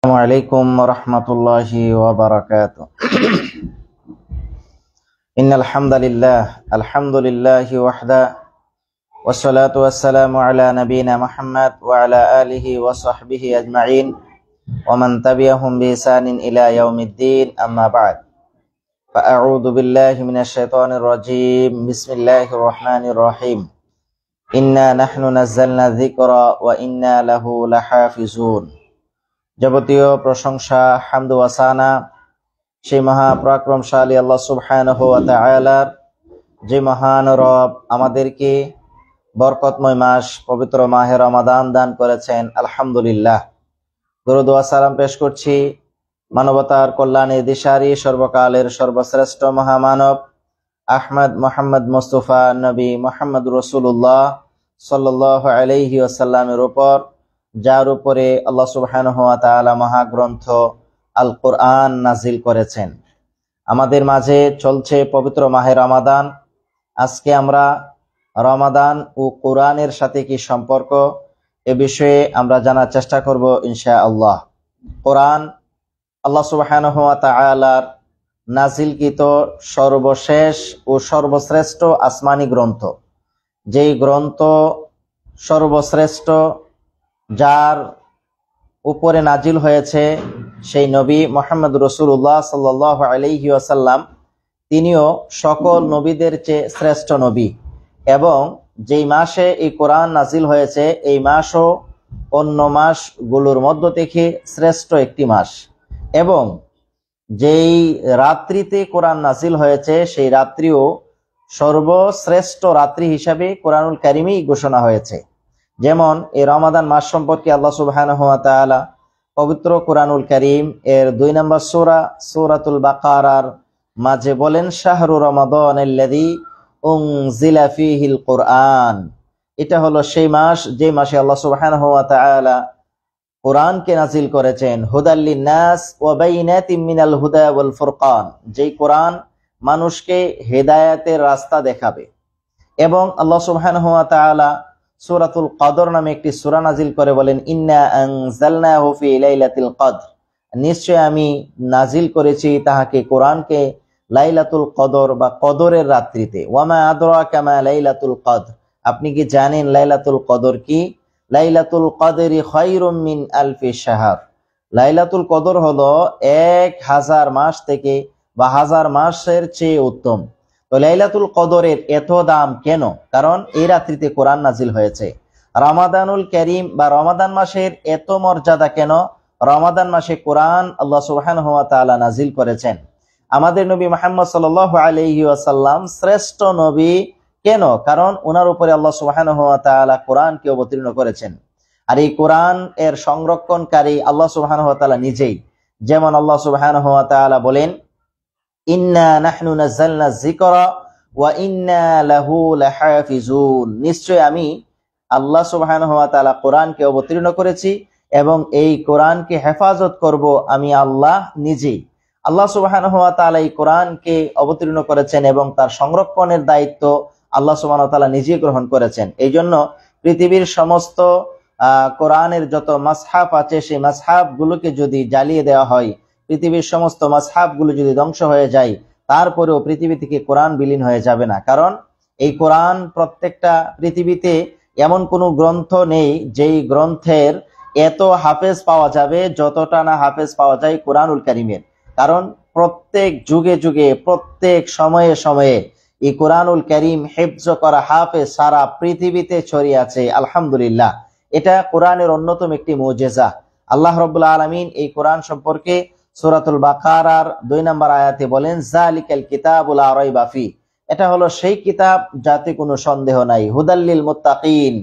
আসসালামুআলাইকুম রহমতুল্লাহি ওয়া বারাকাতুহু। ইন্নাল হামদালিল্লাহ আলহামদুলিল্লাহি ওয়াহদা ওয়াসসালাতু ওয়াসসালামু আলা নাবিয়িনা মুহাম্মদ ওয়া আলা আলিহি ওয়া সাহবিহি আজমাইন ওয়া মান তাবিআহুম বিইহসানিন ইলা ইয়াউমিদ্দিন, আম্মা বা'দ। ফাআউযু বিল্লাহি মিনাশ শাইতানির রাজীম। বিসমিল্লাহির রহমানির রহিম। ইন্না নাহনু নাযালনা যিকরা ওয়া ইন্না লাহু লাহাফিজুন। যাবতীয় প্রশংসা, হামদ ওয়া সানা সেই মহাপরাক্রমশালী আল্লাহ সুবহানাহু ওয়া তাআলার, যে মহান রব আমাদেরকে বরকতময় মাস পবিত্র মাহে রমাদান দান করেছেন। আলহামদুলিল্লাহ। দরুদ ওয়া সালাম পেশ করছি মানবতার কল্যাণে দিশারি সর্বকালের সর্বশ্রেষ্ঠ মহামানব আহমদ মুহাম্মদ মুস্তাফা নবী মুহাম্মদ রাসূলুল্লাহ সাল্লাল্লাহু আলাইহি ওয়াসাল্লামের উপর, যার উপরে আল্লাহ সুবহানাহু ওয়া তাআলা মহাগ্রন্থ আল কোরআন নাজিল করেছেন। আমাদের মাঝে চলছে পবিত্র মাহে রমাদান। আজকে আমরা রমাদান ও কোরআনের সাথে কি সম্পর্ক, এ বিষয়ে আমরা জানার চেষ্টা করব ইনশাআল্লাহ। কোরআন আল্লাহ সুবহানাহু ওয়া তাআলার নাজিলকৃত সর্বশেষ ও সর্বশ্রেষ্ঠ আসমানি গ্রন্থ। যেই গ্রন্থ সর্বশ্রেষ্ঠ, যার উপরে নাজিল হয়েছে সেই নবী মুহাম্মদ রাসূলুল্লাহ সাল্লাল্লাহু আলাইহি ওয়াসাল্লাম, তিনিও সকল নবীদের চেয়ে শ্রেষ্ঠ নবী। এবং যেই মাসে এই কোরআন নাজিল হয়েছে, এই মাসও অন্য মাসগুলোর মধ্য থেকে শ্রেষ্ঠ একটি মাস। এবং যেই রাত্রিতে কোরআন নাজিল হয়েছে, সেই রাত্রিও সর্বশ্রেষ্ঠ রাত্রি হিসাবে কোরআনুল কারীমেই ঘোষণা হয়েছে। যেমন এই রমাদান মাস সম্পর্কে আল্লাহ সুবহানাহু ওয়া তাআলা পবিত্র কোরআনুল কারীম এর 2 নম্বর সূরা সূরাতুল বাকারার মাঝে বলেন, শাহরু রমাদানাল্লাযী উনজিলা ফীহিল কোরআন। এটা হলো সেই মাস, যে মাসে আল্লাহ সুবহানাহু ওয়া তাআলা কোরআনকে নাজিল করেছেন। হুদাল লিন্নাস ওয়া বাইনাতিম মিনাল হুদা ওয়াল ফুরকান, যেই কোরআন মানুষকে হেদায়েতের রাস্তা দেখাবে। এবং আল্লাহ সুবহানাহু ওয়া তাআলা সূরাতুল কদর নামে একটি সূরা নাজিল করে বলেন, ইন্না আনজালনাহু ফি লাইলাতিল কদর, নিশ্চয় আমি নাজিল করেছি তাহাকে, কোরআনকে, লাইলাতুল কদর বা কদরের রাত্রিতে। ওয়ামা আদরাকা মা লাইলাতুল কদর, আপনি কি জানেন লাইলাতুল কদর কি? লাইলাতুল কদরি খায়রুম মিন আলফি শাহর, লাইলাতুল কদর হলো 1000 মাস থেকে বা 1000 মাসের চেয়ে উত্তম। তো লাইলাতুল কদরের এত দাম কেন? কারণ এই রাত্রিতে কোরআন নাজিল হয়েছে। রমাদানুল কারীম বা রমাদান মাসের এত মর্যাদা কেন? রমাদান মাসে কোরআন আল্লাহ সুবহানাহু ওয়া তাআলা নাজিল করেছেন। আমাদের নবী মুহাম্মদ সাল্লাল্লাহু আলাইহি ওয়াসাল্লাম শ্রেষ্ঠ নবী কেন? কারণ ওনার উপরে আল্লাহ সুবহানাহু ওয়া তাআলা কোরআনকে অবতীর্ণ করেছেন। আর এই কোরআন এর সংরক্ষণকারী আল্লাহ সুবহানাহু ওয়া তাআলা নিজেই। যেমন আল্লাহ সুবহানাহু ওয়া তাআলা বলেন, ইন্না নাহনু নাযালনা যিকরা ওয়া ইন্না লাহু লাহাফিজুন, নিশ্চয় আমি আল্লাহ সুবহানাহু ওয়া তাআলা কোরআনকে অবতীর্ণ করেছি এবং এই কোরআনকে হেফাজত করব আমি আল্লাহ নিজেই। আল্লাহ সুবহানাহু ওয়া তাআলা এই কোরআনকে অবতীর্ণ করেছেন এবং তার সংরক্ষণের দায়িত্ব আল্লাহ সুবহানাহু ওয়া তাআলা নিজেই গ্রহণ করেছেন। এই জন্য পৃথিবীর সমস্ত কোরআনের যত মাসহাফ আছে, সেই মাসহাফ গুলোকে যদি জ্বালিয়ে দেওয়া হয়, পৃথিবীর সমস্ত মাসহাফ গুলো যদি ধ্বংস হয়ে যায়, তারপরেও পৃথিবী থেকে কোরআন বিলীন হয়ে যাবে না। কারণ এই কোরআন, প্রত্যেকটা পৃথিবীতে এমন কোনো গ্রন্থ নেই যেই গ্রন্থের এত হাফেজ পাওয়া যাবে যতটা না হাফেজ পাওয়া যায় কোরআনুল কারীমের। কারণ প্রত্যেক যুগে যুগে, প্রত্যেক সময়ে সময়ে এই কোরআনুল কারীম হিফজ করা হাফেজ সারা পৃথিবীতে ছড়িয়ে আছে। আলহামদুলিল্লাহ, এটা কোরআনের অন্যতম একটি মুজিজা। আল্লাহ রাব্বুল আলামিন এই কোরআন সম্পর্কে সূরাতুল বাকারার 2 নম্বর আয়াতে বলেন, যালিকাল কিতাবু লা রাইবা ফি, এটা হলো সেই কিতাব যাতে কোনো সন্দেহ নাই। হুদাল লিল মুত্তাকিন,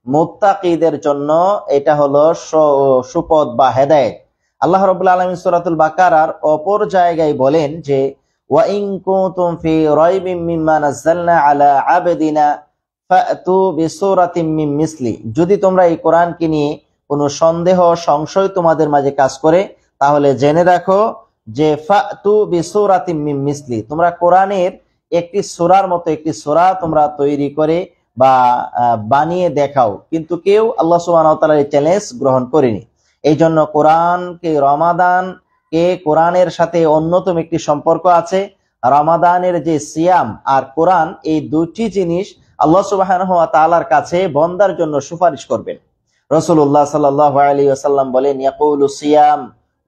মুত্তাকিদের জন্য এটা হলো সুপথ বা হেদায়েত। আল্লাহ রাব্বুল আলামিন সূরাতুল বাকারার অপর জায়গায় বলেন যে, ওয়া ইন কুনতুম ফি রাইবিম মিম্মা নাযালনা আলা আবদিনা ফাতু বিসূরাতিম মিন মিসলি, যদি তোমরা এই কোরআনকে নিয়ে কোনো সন্দেহ সংশয় তোমাদের মাঝে কাজ করে, তাহলে জেনে রাখো যে ফাতু বিসূরাতিম মিন মিসলি, তোমরা কোরআনের একটি সূরার মতো একটি সূরা তোমরা তৈরি করে বা বানিয়ে দেখাও। কিন্তু কেউ আল্লাহ সুবহানাহু ওয়া তাআলার এই চ্যালেঞ্জ গ্রহণ করেনি। এই জন্য কোরআনের সাথে অন্যতম একটি সম্পর্ক আছে। রমাদানের যে সিয়াম আর কোরআন, এই দুটি জিনিস আল্লাহ সুবহানাহু ওয়া তাআলার কাছে বান্দার জন্য সুপারিশ করবেন। রাসূলুল্লাহ সাল্লাল্লাহু আলাইহি ওয়াসাল্লাম বলেন, ইয়াকুলু সিয়াম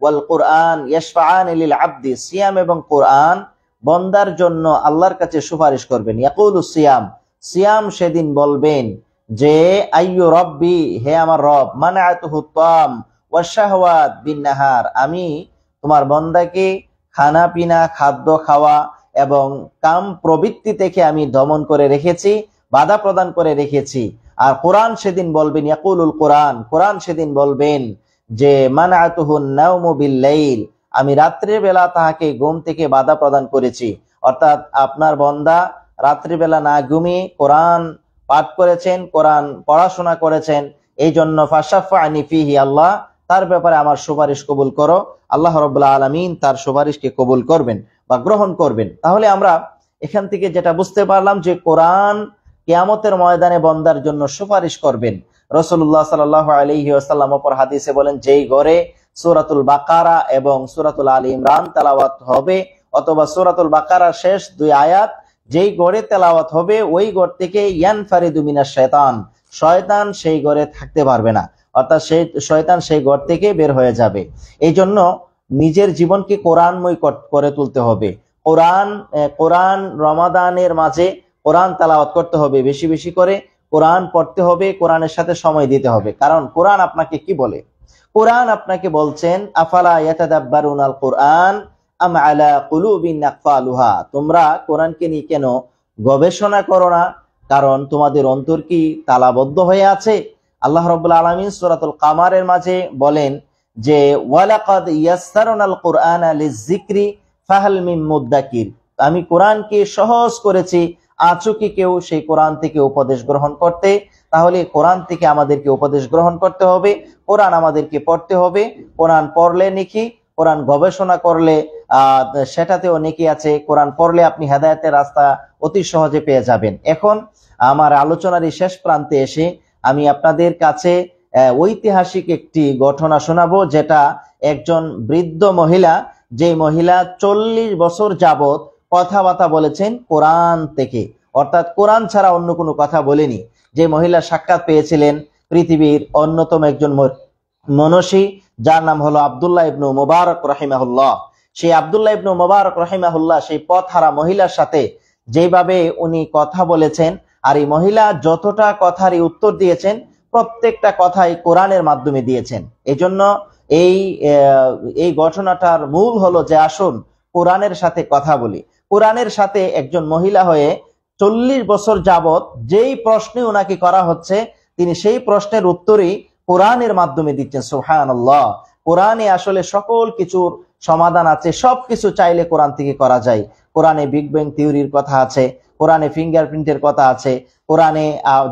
ওয়াল কুরআন ইয়াশফাআন লিল আবদি, সিয়াম এবং কোরআন বান্দার জন্য আল্লাহর কাছে সুপারিশ করবেন। ইয়াকুলু সিয়াম, সিয়াম সেদিন বলবেন যে আইয়ু রব্বি, হে আমার রব, মানাআতুহু তাম ওয়া শাহওয়াত বিন নাহার, আমি তোমার বান্দাকে খানা পিনা, খাদ্য খাওয়া এবং কাম প্রবৃত্তি থেকে আমি দমন করে রেখেছি, বাধা প্রদান করে রেখেছি। আর কোরআন সেদিন বলবেন, ইয়াকুলুল কোরআন, কোরআন সেদিন বলবেন যে মানাআতুহুন নাওমু বিল লাইল, আমি রাত্রির বেলা তাহাকে ঘুম থেকে বাধা প্রদান করেছি। অর্থাৎ আপনার বান্দা রাত্রিবেলা না ঘুমিয়ে কোরআন পাঠ করেছেন, কোরআন পড়াশোনা করেছেন, এই জন্য ফাশাফা'নি ফিহি, আল্লাহ তার ব্যাপারে আমার সুপারিশ কবুল করো। আল্লাহ রাব্বুল আলামিন তার সুপারিশকে কবুল করবেন বা গ্রহণ করবেন। তাহলে আমরা এখান থেকে যেটা বুঝতে পারলাম যে কোরআন কিয়ামতের ময়দানে বান্দার জন্য সুপারিশ করবেন। রাসূলুল্লাহ সাল্লাল্লাহু আলাইহি ওয়াসাল্লাম অপর হাদিসে বলেন, যেই ঘরে সূরাতুল বাকারা এবং সূরাতুল আলী ইমরান তেলাওয়াত হবে, অথবা সূরাতুল বাকারার শেষ 2 আয়াত যেই ঘরে তেলাওয়াত হবে, ওই ঘর থেকে ইয়ানফারিদু মিনাশ শায়তান, শয়তান সেই ঘরে থাকতে পারবে না, অর্থাৎ শয়তান সেই ঘর থেকে বের হয়ে যাবে। এই জন্য নিজের জীবনকে কোরআনময় করে তুলতে হবে। কোরআন রমাদানের মাঝে কোরআন তেলাওয়াত করতে হবে, বেশি বেশি করে কোরআন পড়তে হবে, কোরআনের সাথে সময় দিতে হবে। কারণ কোরআন আপনাকে কি বলে? কোরআন আপনাকে বলছেন, আফালা ইয়াতাদাব্বারুনাল কোরআন আম আলা কুলুবিন আকফালুহা, তোমরা কোরআনকে নিয়ে কেন গবেষণা করো না? কারণ তোমাদের অন্তর কি তালাবদ্ধ হয়ে আছে? আল্লাহ রাব্বুল আলামিন সূরাতুল কামারের মাঝে বলেন যে ওয়ালাকাদ ইয়াসসারনাল কুরআনা লিযিকরি ফাহাল মিন মুদ্দাকির, আমি কোরআনকে সহজ করেছি, আছো কি কেউ সেই কোরআন থেকে উপদেশ গ্রহণ করতে? তাহলে কোরআন থেকে আমাদেরকে উপদেশ গ্রহণ করতে হবে, কোরআন আমাদেরকে পড়তে হবে। কোরআন পড়লে নেকি, কোরআন গবেষণা করলে সেটাতেও নেকি আছে। কোরআন পড়লে আপনি হেদায়েতের রাস্তা অতি সহজে পেয়ে যাবেন। এখন আমার আলোচনার এই শেষ প্রান্তে এসে আমি আপনাদের কাছে ঐতিহাসিক একটি ঘটনা শোনাবো, যেটা একজন বৃদ্ধ মহিলা, যে মহিলা 40 বছর যাবত কথাবার্তা বলেছেন কোরআন থেকে, অর্থাৎ কোরআন ছাড়া অন্য কোনো কথা বলেনি। যে মহিলা সাক্ষাৎ পেয়েছিলেন পৃথিবীর অন্যতম একজন মনীষী, যার নাম হলো আব্দুল্লাহ ইবনু মুবারক রাহিমাহুল্লাহ। সেই আব্দুল্লাহ ইবনু মুবারক রাহিমাহুল্লাহ সেই পথহারা মহিলার সাথে যেভাবে উনি কথা বলেছেন, আর এই মহিলা যতটা কথারই উত্তর দিয়েছেন, প্রত্যেকটা কথাই কোরআনের মাধ্যমে দিয়েছেন। এজন্য এই ঘটনাটার মূল হলো যে আসুন কোরআনের সাথে কথা বলি। কোরআনের সাথে একজন মহিলা হয়ে 40 বছর যাবত যেই প্রশ্নে ওনাকে করা হচ্ছে, তিনি সেই প্রশ্নের উত্তরই কোরআনের মাধ্যমে দিচ্ছেন। সুবহানাল্লাহ, কোরআনে আসলে সকল কিছুর সমাধান আছে, সবকিছু চাইলে কোরআন থেকে করা যায়। কোরআনে বিগ ব্যাং থিওরির কথা আছে, কোরআনে ফিঙ্গারপ্রিন্টের কথা আছে, কোরআনে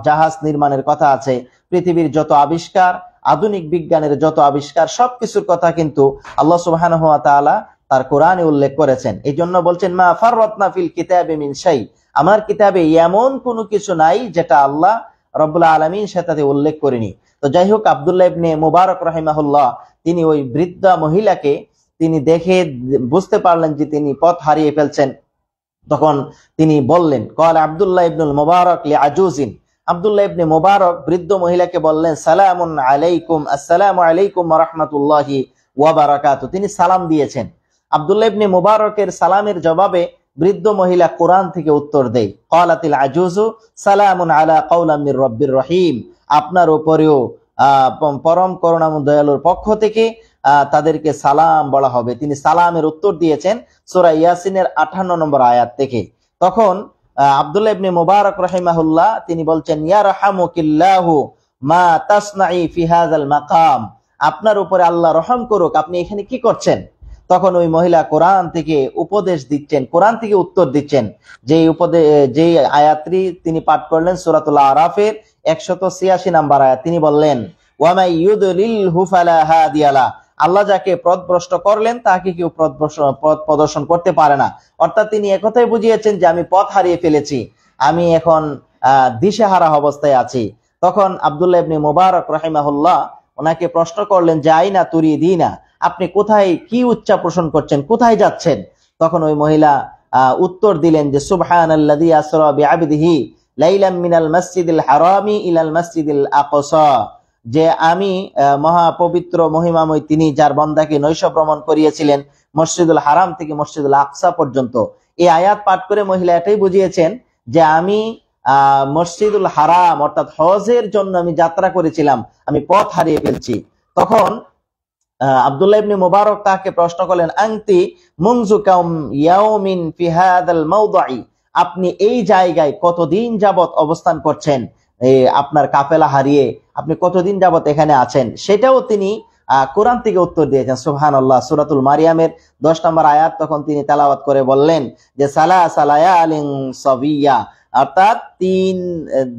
জাহাজ নির্মাণের কথা আছে, পৃথিবীর যত আবিষ্কার, আধুনিক বিজ্ঞানের যত আবিষ্কার, সবকিছুর কথা কিন্তু আল্লাহ সুবহানাহু ওয়া তাআলা তার কোরআনে উল্লেখ করেছেন। এই জন্য বলছেন, মা ফাররাতনা ফিল কিতাবি মিন শাই, আমার কিতাবে এমন কোনো কিছু নাই যেটা আল্লাহ রব্বুল আলামিন সেটাতে উল্লেখ করেনি। তো যাই হোক, আব্দুল্লাহ ইবনে মুবারক রাহিমাহুল্লাহ তিনি ওই বৃদ্ধা মহিলাকে তিনি দেখে বুঝতে পারলেন যে তিনি পথ হারিয়ে ফেলছেন। তখন তিনি বললেন, ক্বাল আব্দুল্লাহ ইবনুল মুবারক লিআজুজিন, আব্দুল্লাহ ইবনে মুবারক বৃদ্ধ মহিলাকে বললেন, সালামুন আলাইকুম, আসসালামু আলাইকুম ওয়া রাহমাতুল্লাহি ওয়া বারাকাতুহু। তিনি সালাম দিয়েছেন। আব্দুল্লাহ ইবনে মুবারকের সালামের জবাবে বৃদ্ধ মহিলা কোরআন থেকে উত্তর দেয়, ক্বালাতিল আজুজু সালামুন আলা কাওলাম মির রাব্বির রহিম, আপনার উপরেও পরম করুণাময় দয়ালুর পক্ষ থেকে তাদেরকে সালাম বলা হবে। তিনি সালামের উত্তর দিয়েছেন সূরা ইয়াসিনের 58 নম্বর আয়াত থেকে। তখন আব্দুল্লাহ ইবনে মুবারক রাহিমাহুল্লাহ তিনি বলছেন, ইয়া রাহমুকিল্লাহু মা তাসনাই ফি হাযাল মাকাম, আপনার উপরে আল্লাহ রহম করুক, আপনি এখানে কি করছেন? তখন ওই মহিলা কোরআন থেকে উপদেশ দিচ্ছেন, কোরআন থেকে উত্তর দিচ্ছেন। যেই আয়াতটি তিনি পাঠ করলেন সূরাতুল আরাফের 186 নম্বর আয়াত, তিনি বললেন, ওয়া মাই ইউদলিলহু ফালা হাদিয়া লা, আল্লাহ যাকে পথভ্রষ্ট করলেন তাকে কেউ পথ প্রদর্শন করতে পারে না। অর্থাৎ তিনি একথাই বুঝিয়েছেন যে আমি পথ হারিয়ে ফেলেছি, আমি এখন দিশেহারা অবস্থায় আছি। তখন আব্দুল্লাহ ইবনে মুবারক রাহিমাহুল্লাহ ওনাকে প্রশ্ন করলেন যে আইনা তুরিদিনা, আপনি কোথায় কি উচ্চা পোষণ করছেন, কোথায় যাচ্ছেন? তখন ওই মহিলা উত্তর দিলেন যে সুবহানাল্লাযী আসরা বিআবদিহি লাইলাম মিনাল মাসজিদিল হারামি ইলাল মাসজিদিল আকসা, যে আমি মহাপবিত্র মহিমাময় তিনি যার বান্দাকে নৈশ ভ্রমণ করিয়েছিলেন মসজিদুল হারাম থেকে মসজিদুল আকসা পর্যন্ত। এই আয়াত পাঠ করে মহিলা এটাই বুঝিয়েছেন যে আমি মসজিদুল হারাম অর্থাৎ হজের জন্য আমি যাত্রা করেছিলাম, আমি পথ হারিয়ে ফেলছি। তখন আব্দুল্লাহ ইবনে মুবারক তাকে প্রশ্ন করলেন আনতি মুনযু কাম ইয়াউমিন ফি হাদাল মাওদুই, আপনি এই জায়গায় কতদিন যাবত অবস্থান করছেন, আপনার কাফেলা হারিয়ে আপনি কতদিন যাবত এখানে আছেন? সেটাও তিনি কোরআন থেকে উত্তর দিয়েছেন। সুবহানাল্লাহ। সূরাতুল মারিয়ামের 10 নম্বর আয়াত তখন তিনি তেলাওয়াত করে বললেন যে সালাসালায়ালিন সাবিয়া, অর্থাৎ 3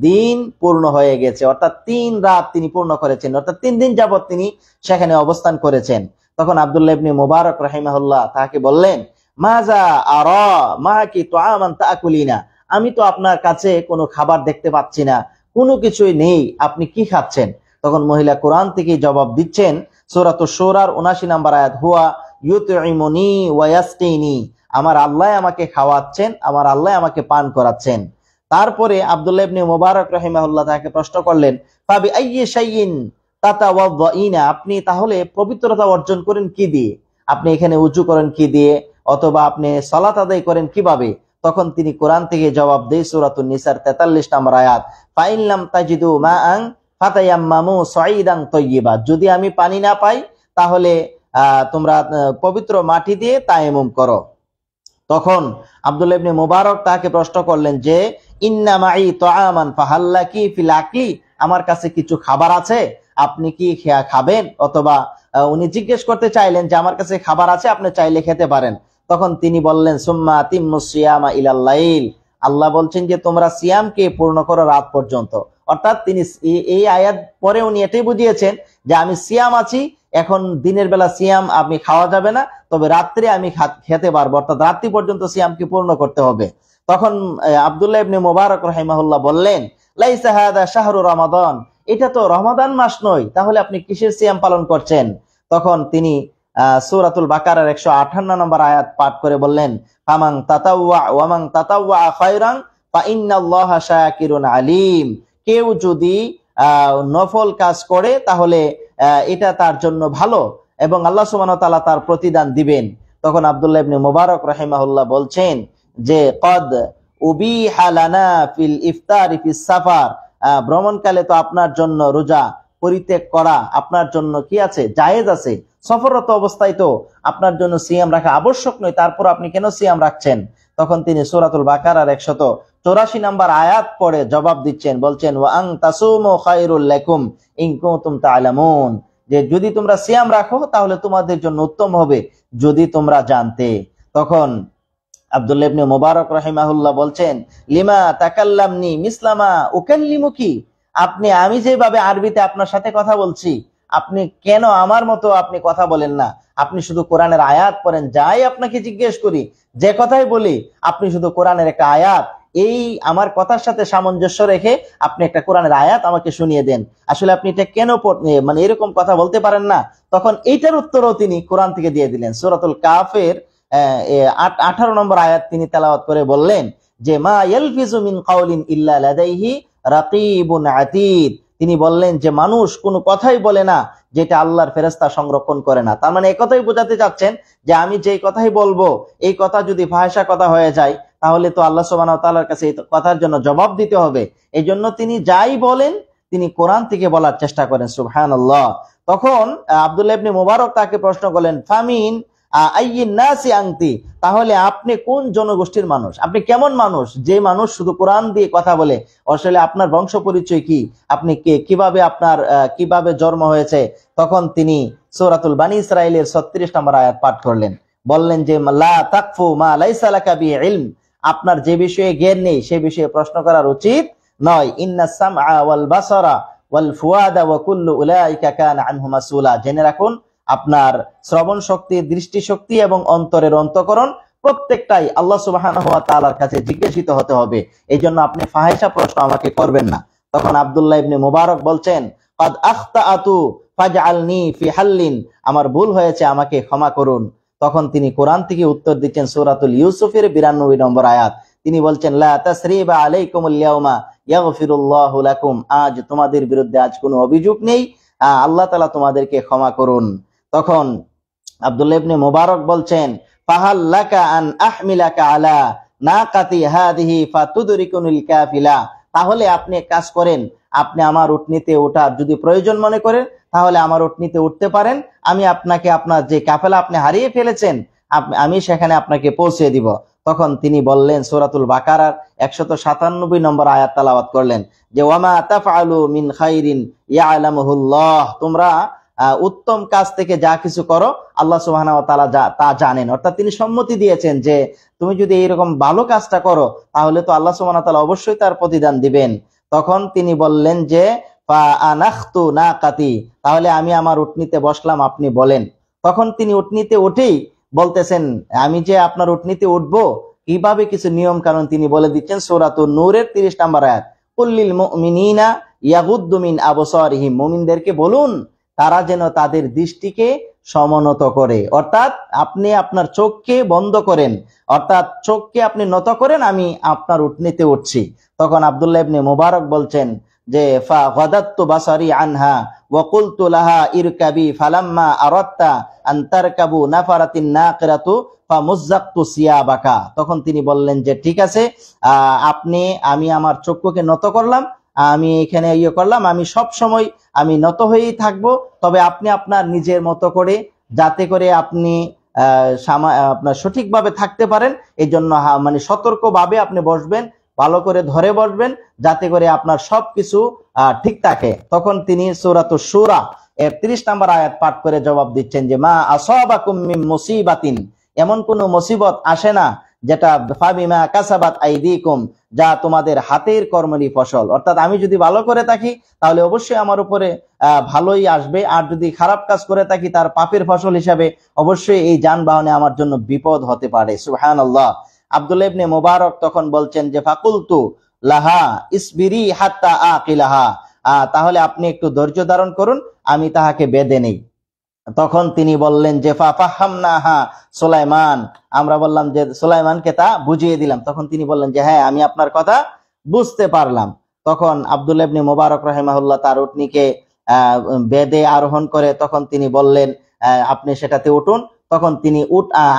দিন পূর্ণ হয়ে গেছে, অর্থাৎ 3 রাত তিনি পূর্ণ করেছেন, অর্থাৎ 3 দিন যাবত তিনি সেখানে অবস্থান করেছেন। তখন আব্দুল্লাহ ইবনে মুবারক রাহিমাহুল্লাহ তাকে বললেন মাজা আরা মাকি তুআমান তাকুলিনা, আমি তো আপনার কাছে কোনো খাবার দেখতে পাচ্ছি না, কোনো কিছুই নেই, আপনি কি খাচ্ছেন? তখন মহিলা কোরআন থেকে জবাব দিচ্ছেন, সূরাতুশ শূরার 79 নম্বর আয়াত, হুয়া ইউতঈমুনি ওয়া ইয়াসকিনি, আমার আল্লাহ আমাকে খাওয়াচ্ছেন, আমার আল্লাহ আমাকে পান করাচ্ছেন। তারপরে আব্দুল্লাহ ইবনে মুবারক রাহিমাহুল্লাহ তাকে প্রশ্ন করলেন ফাবি আইয়ি শাইইন তাতাওয়াদ্দাইনা, আপনি তাহলে পবিত্রতা অর্জন করেন কি দিয়ে, আপনি এখানে উযু করেন কি দিয়ে, অথবা আপনি সালাত আদায় করেন কিভাবে? তখন তিনি কোরআন থেকে জবাব দেয় সূরাতুন নিসার 43 নম্বর আয়াত, ফাইন লাম তাজিদু মাআন ফাতায়াম্মামু সাঈদান তাইয়্যিবা, যদি আমি পানি না পাই তাহলে তোমরা পবিত্র মাটি দিয়ে তায়াম্মুম করো। তখন আব্দুল্লাহ ইবনে মুবারক তাকে প্রশ্ন করলেন যে ইন্না মাই তুআমান ফাহাল্লাকি ফিল আকলি, আমার কাছে কিছু খাবার আছে, আপনি কি খাবেন? অথবা উনি জিজ্ঞেস করতে চাইলেন যে আমার কাছে খাবার আছে, আপনি চাইলে খেতে পারেন। তখন তিনি বললেন সুম্মা আতিম্মুস সিয়ামা ইলাল লাইল, আল্লাহ বলছেন যে তোমরা সিয়ামকে পূর্ণ করো রাত পর্যন্ত। অর্থাৎ তিনি এই আয়াত পরে উনি এটাই বুঝিয়েছেন যে আমি সিয়াম আছি, এখন দিনের বেলা সিয়াম আপনি খাওয়া যাবে না, তবে রাত্রে আমি খেতে পারবো, অর্থাৎ রাত্রি পর্যন্ত সিয়ামকে পূর্ণ করতে হবে। তখন আব্দুল্লাহ ইবনে মুবারক রাহিমাহুল্লাহ বললেন লাইসা হাদা শাহরু রমাদান, এটা তো রমাদান মাস নয়, তাহলে আপনি কিসের সিয়াম পালন করছেন? তখন তিনি সূরাতুল বাকারার 158 নম্বর আয়াত পাঠ করে বললেন ফামান তাতাওয়া ওয়ামান তাতাওয়া খায়রান ফা ইন্নাল্লাহা শাকিরুন আলিম, কেউ যদি নফল কাজ করে তাহলে এটা তার জন্য ভালো এবং আল্লাহ সুবহানাহু ওয়া তাআলা তার প্রতিদান দিবেন। তখন আব্দুল্লাহ ইবনে মুবারক রাহিমাহুল্লাহ বলছেন যে কদ উবিহা লানা ফিল ইফতারি ফিস সাফার, ভ্রমণকালে তো আপনার জন্য রোজা পরিত্যাগ করা আপনার জন্য কি আছে, জায়েজ আছে, সফররত অবস্থায় তো আপনার জন্য সিয়াম রাখা আবশ্যক নয়, তারপর আপনি কেন সিয়াম রাখছেন? তখন তিনি সূরাতুল বাকারার 184 নম্বর আয়াত পড়ে জবাব দিচ্ছেন, বলছেন ওয়া আন তাসুমু খায়রুল লাকুম ইন কুনতুম তা'লামুন, যে যদি তোমরা সিয়াম রাখো তাহলে তোমাদের জন্য উত্তম হবে যদি তোমরা জানতে। তখন আব্দুল্লাহ ইবনে মুবারক রাহিমাহুল্লাহ বলছেন লিমা তাকাল্লামনি মিসলামা উকাল্লিমুকি, আপনি আমি যেভাবে আরবিতে আপনার সাথে কথা বলছি আপনি কেন আমার মতো আপনি কথা বলেন না? আপনি শুধু কোরআনের আয়াত পড়েন, যাই আপনাকে জিজ্ঞেস করি, যে কথাই বলি, আপনি শুধু কোরআনের একটা আয়াত এই আমার কথার সাথে সামঞ্জস্য রেখে আপনি একটা কোরআনের আয়াত আমাকে শুনিয়ে দেন, আসলে আপনি এটা কেন মানে এরকম কথা বলতে পারেন না? তখন এইটার উত্তরও তিনি কোরআন থেকে দিয়ে দিলেন। সূরাতুল কাফের 18 নম্বর আয়াত তিনি তেলাওয়াত করে বললেন যে মা ইয়ালফিজু মিন কাউলিন ইল্লা লাদাইহি রাকিবুন আতীদ, তিনি বললেন যে মানুষ কোনো কথাই বলে না যেটা আল্লাহর ফেরেশতা সংরক্ষণ করে না। তার মানে এই কথাই বোঝাতে চাচ্ছেন যে আমি যেই কথাই বলবো এই কথা যদি ফাহিশা কথা হয়ে যায় তাহলে তো আল্লাহ সুবহানাহু ওয়া তাআলার কাছে এই কথার জন্য জবাব দিতে হবে। এই জন্য তিনি যাই বলেন তিনি কোরআন থেকে বলার চেষ্টা করেন। সুবহানাল্লাহ। তখন আব্দুল্লাহ ইবনে মুবারক তাকে প্রশ্ন করলেন ফামিন আইয়িন নাসি আনতি, তাহলে আপনি কোন জনগোষ্ঠীর মানুষ, আপনি কেমন মানুষ যে মানুষ শুধু কোরআন দিয়ে কথা বলে? আসলে আপনার বংশ পরিচয় কি, আপনি কে, কিভাবে আপনার কিভাবে জন্ম হয়েছে? তখন তিনি সূরাতুল বানি ইসরাঈলের 36 নম্বর আয়াত পাঠ করলেন, বললেন যে লা তাকফু মা লাইসা লাকা বি ইলম, আপনার যে বিষয়ে জ্ঞান নেই সে বিষয়ে প্রশ্ন করার উচিত নয়। ইন্নাস সামআ ওয়াল বাসারা ওয়াল ফুয়াদা ওয়া কুল্লু উলাইকা কানা আনহু মাসউলা, জেনে রাখুন আপনার শ্রবণ শক্তি, দৃষ্টি শক্তি এবং অন্তরের অন্তঃকরণ প্রত্যেকটাই আল্লাহ সুবহানাহু ওয়া তাআলার কাছে জিজ্ঞাসিত হতে হবে, এই জন্য আপনি ফাহিশা প্রশ্ন আমাকে করবেন না। তখন আব্দুল্লাহ ইবনে মুবারক বলছেন কদ আখতাআতু ফাজআলনি ফি হাল্লিন, আমার ভুল হয়েছে, আমাকে ক্ষমা করুন। তখন তিনি কোরআন থেকে উত্তর দিচ্ছেন সূরাতুল ইউসুফের 92 নম্বর আয়াত। তিনি বলছেন লা তাসরিবা আলাইকুমুল ইয়াউমা ইয়াগফিরুল্লাহু লাকুম, আজ তোমাদের বিরুদ্ধে আজ কোনো অভিযোগ নেই, আল্লাহ তাআলা তোমাদেরকে ক্ষমা করুন। তখন আব্দুল্লাহ ইবনে মুবারক বলছেন ফাহাল লাকা আন আহমিলাকা আলা নাকাতি হাদিহি ফাতুদরিকুনিল কাফিলা, তাহলে আপনি এক কাজ করেন, আপনি আমার উটনিতে ওঠার যদি প্রয়োজন মনে করেন তাহলে আমার উটনিতে উঠতে পারেন, আমি আপনাকে আপনার যে কাফেলা আপনি হারিয়ে ফেলেছেন আমি সেখানে আপনাকে পৌঁছে দিব। তখন তিনি বললেন সূরাতুল বাকারার 197 নম্বর আয়াত তেলাওয়াত করলেন যে ওয়ামা তাফআলু মিন খাইরিন ইয়ালামুহুল্লাহ, তোমরা উত্তম কাজ থেকে যা কিছু করো আল্লাহ সুবহানাহু ওয়া তাআলা তা জানেন। অর্থাৎ তিনি সম্মতি দিয়েছেন যে তুমি যদি এইরকম ভালো কাজটা করো তাহলে তো আল্লাহ সুবহানাহু ওয়া তাআলা অবশ্যই তার প্রতিদান দিবেন। তখন তিনি বললেন যে ফা আনাখতু নাকাতি, তাহলে আমি আমার উটনিতে বসলাম, আপনি বলেন। তখন তিনি উটনিতে উঠেই বলতেছেন আমি যে আপনার উটনিতে উঠবো কিভাবে, কিছু নিয়ম কানুন তিনি বলে দিচ্ছেন সূরাতুন নূরের 30 নম্বর আয়াত, কুল্লিল মুমিনিনা ইয়াগুদ্দু মিন আবসারিহিম, মুমিনদেরকে বলুন তারা যেন তাদের দৃষ্টিকে সমনত করে, অর্থাৎ আপনি আপনার চোখকে বন্ধ করেন, অর্থাৎ চোখকে আপনি নত করেন, আমি আপনার উটনিতে উঠছি। তখন আব্দুল্লাহ ইবনে মুবারক বলছেন যে ফা গাদাততু বাসারি আনহা ওয়া কুলতু লাহা ইরকাবি ফালাম্মা আরাদতা আন তারকাবু নাফারাতিন নাকিরাতু ফামুযাক্তু সিয়াবাকা, তখন তিনি বললেন যে ঠিক আছে, আমি আমার চক্ষুকে নত করলাম, আমি এখানে করলাম, আমি সব সময় আমি নত হয়েই থাকবো, তবে আপনি আপনার নিজের মতো করে যাতে করে আপনি আপনার সঠিকভাবে থাকতে পারেন এই জন্য মানে সতর্কভাবে আপনি বসবেন, ভালো করে ধরে বসবেন যাতে করে আপনার সবকিছু ঠিক থাকে। তখন তিনি সূরাতুশ শূরা 30 নম্বর আয়াত পাঠ করে জবাব দিচ্ছেন যে মা আসাবাকুম মিন মুসিবাতিন, এমন কোন মুসিবত আসে না যেটা ফাবিমা কাসাবাত আইদিকুম, যা তোমাদের হাতের কর্মেরই ফসল, অর্থাৎ আমি যদি ভালো করে থাকি তাহলে অবশ্যই আমার উপরে ভালোই আসবে, আর যদি খারাপ কাজ করে থাকি তার পাপের ফসল হিসাবে অবশ্যই এই যানবাহনে আমার জন্য বিপদ হতে পারে। সুবহানাল্লাহ। আব্দুল্লাহ ইবনে মুবারক তখন বলছেন যে ফাকুলতু লাহা ইসবিরি হাত্তা আকিলাহা, তাহলে আপনি একটু ধৈর্য ধারণ করুন, আমি তাহাকে বেঁধে নেই। তখন তিনি বললেন যে ফাফাহামনাহা সুলাইমান, আমরা বললাম যে সুলাইমানকে তা বুঝিয়ে দিলাম। তখন তিনি বললেন যে হ্যাঁ আমি আপনার কথা বুঝতে পারলাম। তখন আব্দুল্লাহ ইবনে মুবারক রাহিমাহুল্লাহ তার উটনিকে বেদে আরোহণ করে তখন তিনি বললেন আপনি সেটাতে উঠুন। তখন তিনি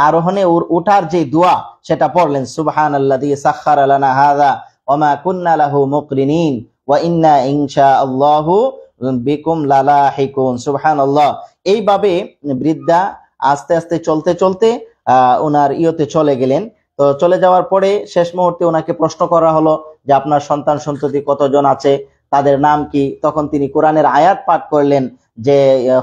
আরোহণে উঠার যে দোয়া সেটা পড়লেন সুবহানাল্লাযী সাখখারা লানা হাযা ওয়া মা কুন্না লাহু মুকরিনিন ওয়া ইন্না ইনশাআল্লাহু বিকুম লালাহিকুন। সুবহানাল্লাহ। এইভাবে বৃদ্ধা আস্তে আস্তে চলতে চলতে ওনার ইয়তে চলে গেলেন। তো চলে যাওয়ার পরে শেষ মুহূর্তে ওনাকে প্রশ্ন করা হলো যে আপনার সন্তান সন্ততি কতজন আছে, তাদের নাম কি? তখন তিনি কোরআনের আয়াত পাঠ করলেন যে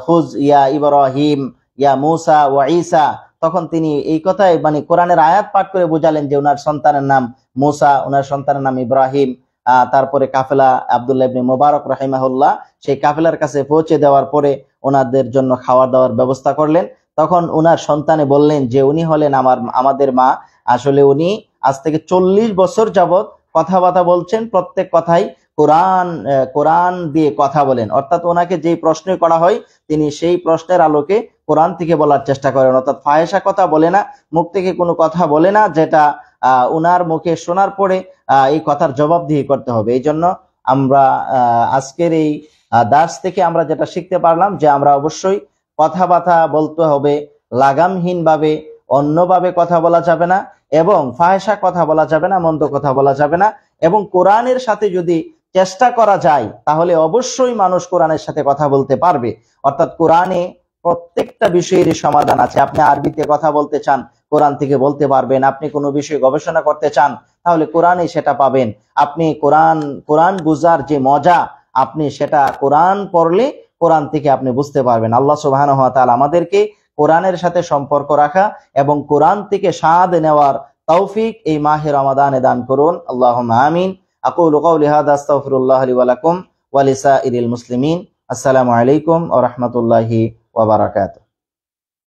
হুজ ইয়া ইব্রাহিম ইয়া মুসা ওয়া ঈসা। তখন তিনি এই কথাই মানে কোরআনের আয়াত পাঠ করে বুঝালেন যে ওনার সন্তানের নাম মুসা, ওনার সন্তানের নাম ইব্রাহিম। তারপরে কাফেলা আব্দুল্লাহ ইবনে মুবারক রাহিমাহুল্লাহ সেই কাফেলার কাছে পৌঁছে দেওয়ার পরে ওনাদের জন্য খাওয়া দাওয়ার ব্যবস্থা করলেন। তখন ওনার সন্তানে বললেন যে উনি হলেন আমাদের মা, আসলে উনি আজ থেকে 40 বছর যাবত কথাবার্তা বলছেন, প্রত্যেক কথাই কোরআন দিয়ে কথা বলেন, অর্থাৎ ওনাকে যেই প্রশ্ন করা হয় তিনি সেই প্রশ্নের আলোকে কোরআন থেকে বলার চেষ্টা করেন, অর্থাৎ ফাহেসা কথা বলে না, মুখ থেকে কোনো কথা বলে না যেটা ওনার মুখে শোনার পরে এই কথার জবাবদিহি করতে হবে। এই জন্য আমরা আজকের এই দার্স থেকে আমরা যেটা শিখতে পারলাম যে আমরা অবশ্যই কথাবার্তা বলতে হবে লাগামহীন ভাবে, অন্যভাবে কথা বলা যাবে না, এবং ফাহেসা কথা বলা যাবে না, মন্দ কথা বলা যাবে না, এবং কোরআনের সাথে যদি চেষ্টা করা যায় তাহলে অবশ্যই মানুষ কোরআনের সাথে কথা বলতে পারবে। অর্থাৎ কোরআনে প্রত্যেকটা বিষয়ের সমাধান আছে। আপনি আরবিতে কথা বলতে চান কোরআন থেকে বলতে পারবেন, আপনি কোনো বিষয়ে গবেষণা করতে চান তাহলে কোরআনে সেটা পাবেন। আপনি কোরআন বুঝার যে মজা আপনি সেটা কোরআন পড়লে কোরআন থেকে আপনি বুঝতে পারবেন। আল্লাহ সুবহানাহু ওয়া তাআলা আমাদেরকে কোরআনের সাথে সম্পর্ক রাখা এবং কোরআন থেকে স্বাদ নেওয়ার তৌফিক এই মাহে রমাদানে দান করুন। আল্লাহুম্মা আমিন। আকুলু কাওলি হাযা আস্তাগফিরুল্লাহ লি ওয়া লাকুম ওয়া লিসাইরিল মুসলিমিন। আসসালামু আলাইকুম ওয়া রাহমাতুল্লাহি ওয়া বারাকাতুহু।